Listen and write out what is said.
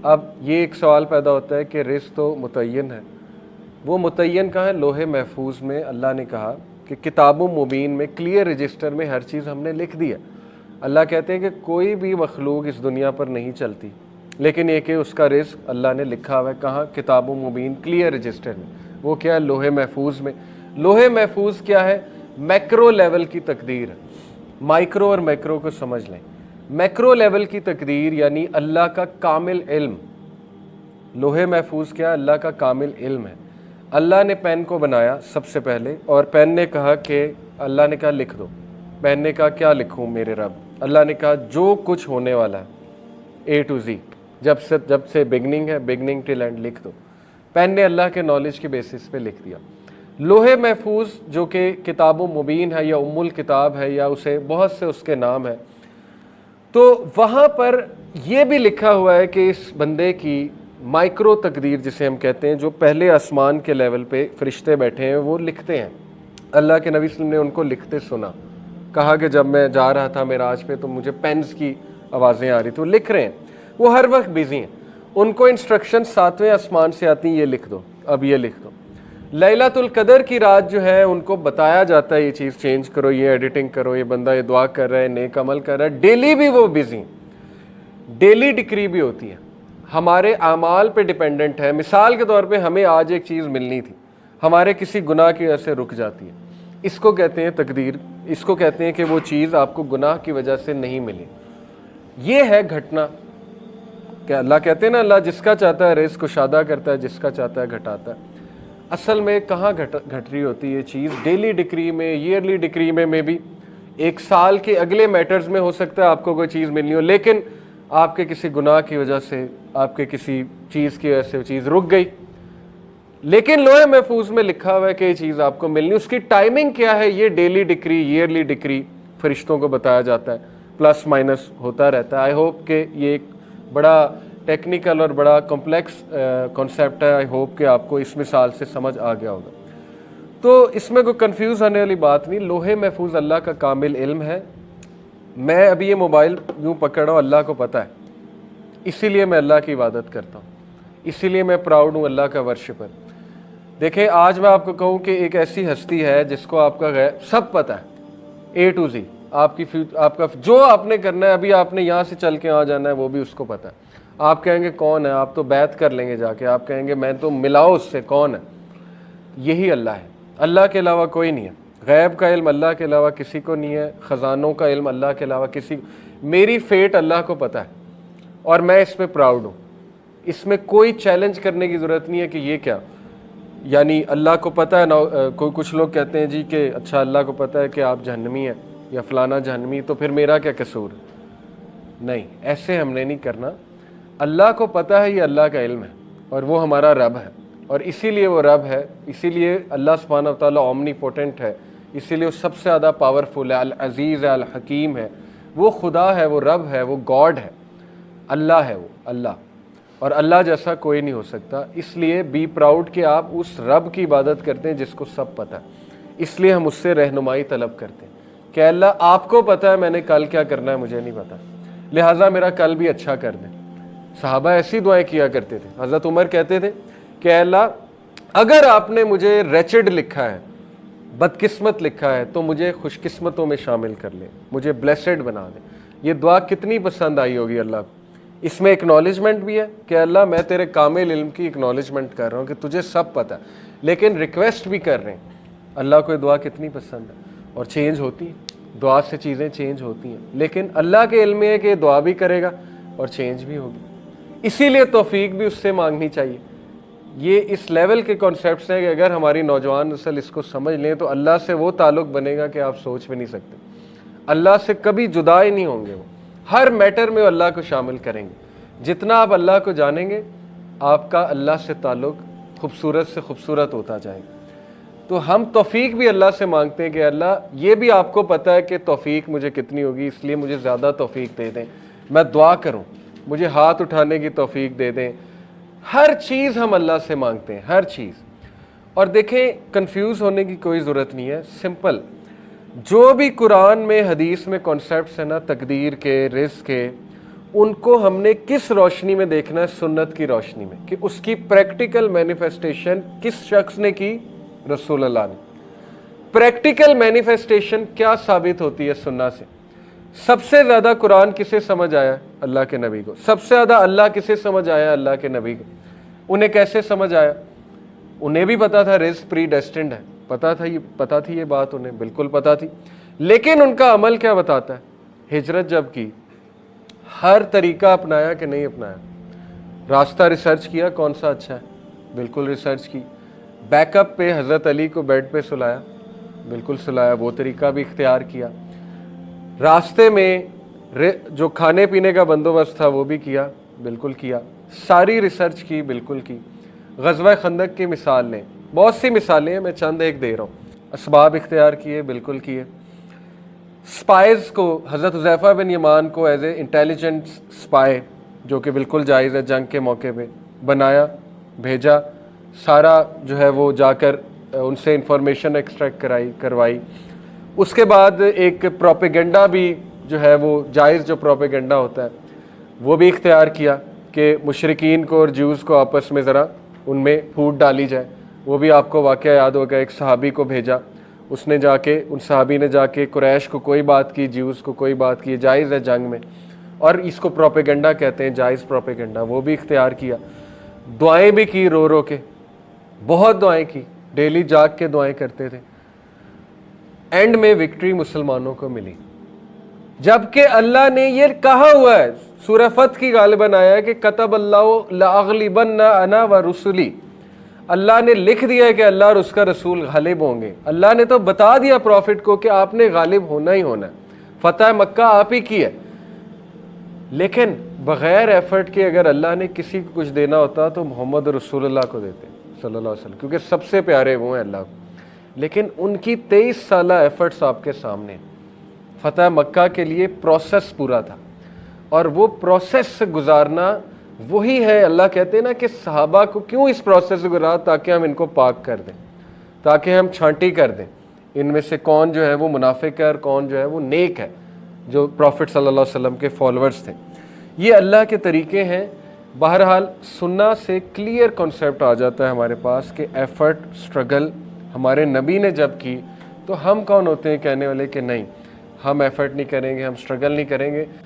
اب یہ ایک سوال پیدا ہوتا ہے کہ رزق تو متعین ہے، وہ متعین کہاں ہے؟ لوح محفوظ میں اللہ نے کہا کہ کتاب مبین میں کلیئر رجسٹر میں ہر چیز ہم نے لکھ دیا۔ اللہ کہتے ہیں کہ کوئی بھی مخلوق اس دنیا پر نہیں چلتی، لیکن یہ کہ اس کا رزق اللہ نے لکھا ہوا ہے۔ کہاں؟ کتاب مبین کلیئر رجسٹر میں۔ وہ کیا ہے؟ لوح محفوظ میں۔ لوح محفوظ کیا ہے؟ میکرو لیول کی تقدیر ہے۔ مائکرو اور میکرو کو سمجھ لیں۔ میکرو لیول کی تقدیر یعنی اللہ کا کامل علم۔ لوح محفوظ کیا ہے؟ اللہ کا کامل علم ہے۔ اللہ نے پین کو بنایا سب سے پہلے، اور پین نے کہا کہ اللہ نے کہا لکھ دو۔ پین نے کہا کیا لکھوں میرے رب؟ اللہ نے کہا جو کچھ ہونے والا ہے اے ٹو زی، جب سے بگننگ ہے بگننگ ٹل اینڈ لکھ دو۔ پین نے اللہ کے نالج کے بیسس پہ لکھ دیا۔ لوح محفوظ جو کہ کتاب مبین ہے یا ام الکتاب ہے یا اسے بہت سے اس کے نام ہے، تو وہاں پر یہ بھی لکھا ہوا ہے کہ اس بندے کی مائکرو تقدیر جسے ہم کہتے ہیں، جو پہلے آسمان کے لیول پہ فرشتے بیٹھے ہیں وہ لکھتے ہیں۔ اللہ کے نبی صلی اللہ علیہ وسلم نے ان کو لکھتے سنا، کہا کہ جب میں جا رہا تھا معراج پہ تو مجھے پینز کی آوازیں آ رہی تھی، وہ لکھ رہے ہیں۔ وہ ہر وقت بیزی ہیں، ان کو انسٹرکشن 7ویں آسمان سے آتی ہیں، یہ لکھ دو، اب یہ لکھ دو۔ لیلۃ القدر کی رات جو ہے ان کو بتایا جاتا ہے یہ چیز چینج کرو، یہ ایڈیٹنگ کرو، یہ بندہ یہ دعا کر رہا ہے، نیک عمل کر رہا ہے۔ ڈیلی بھی وہ بیزی ہیں، ڈیلی ڈکری بھی ہوتی ہے، ہمارے اعمال پہ ڈیپینڈنٹ ہے۔ مثال کے طور پہ ہمیں آج ایک چیز ملنی تھی، ہمارے کسی گناہ کی وجہ سے رک جاتی ہے، اس کو کہتے ہیں تقدیر۔ اس کو کہتے ہیں کہ وہ چیز آپ کو گناہ کی وجہ سے نہیں ملی۔ یہ ہے گھٹنا کہ اللہ کہتے ہیں نا، اللہ جس کا چاہتا ہے رزق کشادہ کرتا ہے، جس کا چاہتا ہے گھٹاتا ہے۔ اصل میں کہاں گھٹ رہی ہوتی ہے یہ چیز؟ ڈیلی ڈکری میں، ایئرلی ڈکری میں بھی ایک سال کے اگلے میٹرز میں ہو سکتا ہے آپ کو کوئی چیز ملنی ہو، لیکن آپ کے کسی گناہ کی وجہ سے، آپ کے کسی چیز کی وجہ سے وہ چیز رک گئی۔ لیکن لوح محفوظ میں لکھا ہوا ہے کہ یہ چیز آپ کو ملنی، اس کی ٹائمنگ کیا ہے؟ یہ ڈیلی ڈکری، ایئرلی ڈکری فرشتوں کو بتایا جاتا ہے، پلس مائنس ہوتا رہتا ہے۔ آئی ہوپ کہ یہ ایک بڑا ٹیکنیکل اور بڑا کمپلیکس کانسیپٹ ہے، آئی ہوپ کہ آپ کو اس مثال سے سمجھ آ گیا ہوگا۔ تو اس میں کوئی کنفیوز ہونے والی بات نہیں، لوح محفوظ اللہ کا کامل علم ہے۔ میں ابھی یہ موبائل یوں پکڑ رہا ہوں، اللہ کو پتہ ہے، اسی لیے میں اللہ کی عبادت کرتا ہوں، اسی لیے میں پراؤڈ ہوں اللہ کا ورشپر۔ دیکھیں آج میں آپ کو کہوں کہ ایک ایسی ہستی ہے جس کو آپ کا غیب سب پتہ ہے، اے ٹو زی، آپ کا جو آپ نے کرنا ہے، ابھی آپ نے یہاں سے چل کے وہاں جانا ہے، وہ بھی اس کو پتہ ہے۔ آپ کہیں گے کون ہے؟ آپ تو بیعت کر لیں گے جا کے، آپ کہیں گے میں تو ملاؤ اس سے، کون ہے؟ یہی اللہ ہے، اللہ کے علاوہ کوئی نہیں ہے۔ غیب کا علم اللہ کے علاوہ کسی کو نہیں ہے، خزانوں کا علم اللہ کے علاوہ کسی کو۔ میری فیٹ اللہ کو پتہ ہے اور میں اس پہ پراؤڈ ہوں، اس میں کوئی چیلنج کرنے کی ضرورت نہیں ہے کہ یہ کیا، یعنی اللہ کو پتہ ہے نا۔ کچھ لوگ کہتے ہیں جی کہ اچھا اللہ کو پتہ ہے کہ آپ جہنمی ہیں یا فلانا جہنمی، تو پھر میرا کیا قصور؟ نہیں، ایسے ہم نے نہیں کرنا۔ اللہ کو پتہ ہے، یہ اللہ کا علم ہے اور وہ ہمارا رب ہے، اور اسی لیے وہ رب ہے، اسی لیے اللہ سبحانہ و تعالیٰ اومنی پوٹنٹ ہے، اسی لیے وہ سب سے زیادہ پاورفل ہے، العزیز ہے، الحکیم ہے، وہ خدا ہے، وہ رب ہے، وہ گاڈ ہے، اللہ ہے وہ اللہ، اور اللہ جیسا کوئی نہیں ہو سکتا۔ اس لیے بی پراؤڈ کہ آپ اس رب کی عبادت کرتے ہیں جس کو سب پتہ ہے۔ اس لیے ہم اس سے رہنمائی طلب کرتے ہیں کہ اللہ آپ کو پتہ ہے میں نے کل کیا کرنا ہے، مجھے نہیں پتہ، لہٰذا میرا کل بھی اچھا کر دیں۔ صحابہ ایسی دعائیں کیا کرتے تھے۔ حضرت عمر کہتے تھے کہ اے اللہ اگر آپ نے مجھے ریچڈ لکھا ہے، بدقسمت لکھا ہے، تو مجھے خوش قسمتوں میں شامل کر لے، مجھے بلیسڈ بنا دے۔ یہ دعا کتنی پسند آئی ہوگی اللہ کو۔ اس میں اکنالجمنٹ بھی ہے کہ اللہ میں تیرے کامل علم کی اکنالجمنٹ کر رہا ہوں کہ تجھے سب پتہ ہے، لیکن ریکویسٹ بھی کر رہے ہیں۔ اللہ کو یہ دعا کتنی پسند ہے، اور چینج ہوتی ہے، دعا سے چیزیں چینج ہوتی ہیں، لیکن اللہ کے علم میں ہے کہ یہ دعا بھی کرے گا اور چینج بھی ہوگی۔ اسی لیے توفیق بھی اس سے مانگنی چاہیے۔ یہ اس لیول کے کانسیپٹس ہیں کہ اگر ہماری نوجوان نسل اس کو سمجھ لیں تو اللہ سے وہ تعلق بنے گا کہ آپ سوچ بھی نہیں سکتے۔ اللہ سے کبھی جدا ہی نہیں ہوں گے، وہ ہر میٹر میں اللہ کو شامل کریں گے۔ جتنا آپ اللہ کو جانیں گے، آپ کا اللہ سے تعلق خوبصورت سے خوبصورت ہوتا جائے گا۔ تو ہم توفیق بھی اللہ سے مانگتے ہیں کہ اللہ یہ بھی آپ کو پتہ ہے کہ توفیق مجھے کتنی ہوگی، اس لیے مجھے زیادہ توفیق دے دیں، میں دعا کروں، مجھے ہاتھ اٹھانے کی توفیق دے دیں۔ ہر چیز ہم اللہ سے مانگتے ہیں، ہر چیز۔ اور دیکھیں کنفیوز ہونے کی کوئی ضرورت نہیں ہے، سمپل۔ جو بھی قرآن میں حدیث میں کانسیپٹس ہیں نا تقدیر کے، رزق کے، ان کو ہم نے کس روشنی میں دیکھنا ہے؟ سنت کی روشنی میں، کہ اس کی پریکٹیکل مینیفیسٹیشن کس شخص نے کی؟ رسول اللہ نے۔ پریکٹیکل مینیفیسٹیشن کیا ثابت ہوتی ہے سننا سے؟ سب سے زیادہ قرآن کسے سمجھ آیا؟ اللہ کے نبی کو۔ سب سے زیادہ اللہ کسے سمجھ آیا؟ اللہ کے نبی کو۔ انہیں کیسے سمجھ آیا؟ انہیں بھی پتا تھا رزق پری ڈیسٹنڈ ہے، پتا تھی یہ بات، انہیں بالکل پتا تھی، لیکن ان کا عمل کیا بتاتا ہے؟ ہجرت جب کی، ہر طریقہ اپنایا کہ نہیں اپنایا؟ راستہ ریسرچ کیا کون سا اچھا ہے؟ بالکل ریسرچ کی۔ بیک اپ پہ حضرت علی کو بیڈ پہ سلایا، بالکل سلایا، وہ طریقہ بھی اختیار کیا۔ راستے میں جو کھانے پینے کا بندوبست تھا وہ بھی کیا، بالکل کیا۔ ساری ریسرچ کی، بالکل کی۔ غزوہ خندق کی مثال لیں، بہت سی مثالیں ہیں، میں چند ایک دے رہا ہوں۔ اسباب اختیار کیے، بالکل کیے۔ سپائز کو، حضرت حذیفہ بن یمان کو ایز اے انٹیلیجنٹ سپائے، جو کہ بالکل جائز ہے، جنگ کے موقع پہ بنایا، بھیجا، سارا جو ہے وہ جا کر ان سے انفارمیشن ایکسٹریکٹ کروائی۔ اس کے بعد ایک پروپیگنڈا بھی جو ہے وہ جائز، جو پروپیگنڈا ہوتا ہے وہ بھی اختیار کیا کہ مشرکین کو اور جیوز کو آپس میں ذرا ان میں پھوٹ ڈالی جائے۔ وہ بھی آپ کو واقعہ یاد ہوگا، ایک صحابی کو بھیجا، اس نے جا کے، ان صحابی نے جا کے قریش کو کوئی بات کی، جیوز کو کوئی بات کی، جائز ہے جنگ میں، اور اس کو پروپیگنڈا کہتے ہیں، جائز پروپیگنڈا، وہ بھی اختیار کیا۔ دعائیں بھی کی، رو رو کے بہت دعائیں کی، ڈیلی جاگ کے دعائیں کرتے تھے۔ اینڈ میں وکٹری مسلمانوں کو ملی، جبکہ اللہ نے یہ کہا ہوا ہے، سورہ فتح کی غالباً آیا ہے کہ کتب اللہ لأغلبن انا ورسلی، اللہ نے لکھ دیا ہے کہ اللہ اور اس کا رسول غالب ہوں گے۔ اللہ نے تو بتا دیا پروفٹ کو کہ آپ نے غالب ہونا ہی ہونا ہے، فتح مکہ آپ ہی کی ہے۔ لیکن بغیر ایفرٹ کے اگر اللہ نے کسی کو کچھ دینا ہوتا تو محمد رسول اللہ کو دیتے صلی اللہ علیہ وسلم، کیونکہ سب سے پیارے وہ ہیں اللہ کو۔ لیکن ان کی 23 سالہ ایفرٹس آپ کے سامنے، فتح مکہ کے لیے پروسیس پورا تھا، اور وہ پروسیس سے گزارنا وہی ہے۔ اللہ کہتے ہیں نا کہ صحابہ کو کیوں اس پروسیس سے گزارا؟ تاکہ ہم ان کو پاک کر دیں، تاکہ ہم چھانٹی کر دیں ان میں سے کون جو ہے وہ منافق ہے اور کون جو ہے وہ نیک ہے، جو پروفٹ صلی اللہ علیہ وسلم کے فالوورز تھے۔ یہ اللہ کے طریقے ہیں۔ بہرحال سننا سے کلیئر کنسیپٹ آ جاتا ہے ہمارے پاس کہ ایفرٹ، سٹرگل ہمارے نبی نے جب کی تو ہم کون ہوتے ہیں کہنے والے کہ نہیں ہم ایفرٹ نہیں کریں گے، ہم سٹرگل نہیں کریں گے۔